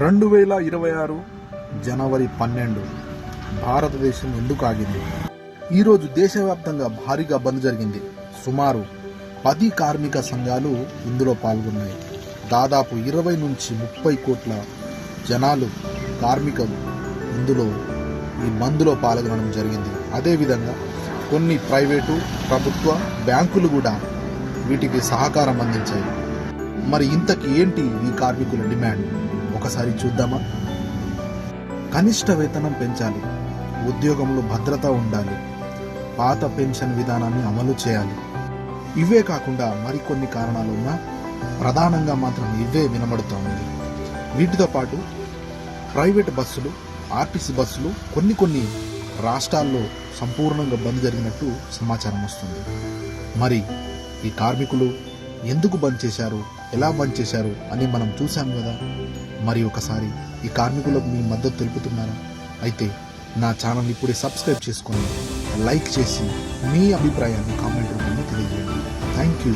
2026 జనవరి 12 భారతదేశం ఎందుకు ఆగింది? ఈరోజు దేశవ్యాప్తంగా భారీగా బంద్ జరిగింది. సుమారు 10 కార్మిక సంఘాలు ఇందులో పాల్గొన్నాయి. దాదాపు 20 నుంచి 30 కోట్ల జనాలు కార్మికులు ఇందులో ఈ బంద్లో పాల్గొనడం జరిగింది. అదేవిధంగా కొన్ని ప్రైవేటు ప్రభుత్వ బ్యాంకులు కూడా వీటికి సహకారం అందించాయి. మరి ఇంతకి ఏంటి ఈ కార్మికుల డిమాండ్ ఒకసారి చూద్దామా? కనిష్ట వేతనం పెంచాలి, ఉద్యోగంలో భద్రత ఉండాలి, పాత పెన్షన్ విధానాన్ని అమలు చేయాలి. ఇవే కాకుండా మరికొన్ని కారణాలు ఉన్నా ప్రధానంగా మాత్రం ఇవే వినబడుతోంది. వీటితో పాటు ప్రైవేట్ బస్సులు, ఆర్టీసీ బస్సులు కొన్ని రాష్ట్రాల్లో సంపూర్ణంగా బంద్ జరిగినట్టు సమాచారం వస్తుంది. మరి ఈ కార్మికులు ఎందుకు బంద్ చేశారు, ఎలా బంద్ చేశారు అని మనం చూసాం కదా. మరి ఒకసారి ఈ కార్మికులకు మీ మద్దతు తెలుపుతున్నారా? అయితే నా ఛానల్ ఇప్పుడే సబ్స్క్రైబ్ చేసుకొని లైక్ చేసి మీ అభిప్రాయాన్ని కామెంట్ రూపంలో తెలియజేయండి. Thank you.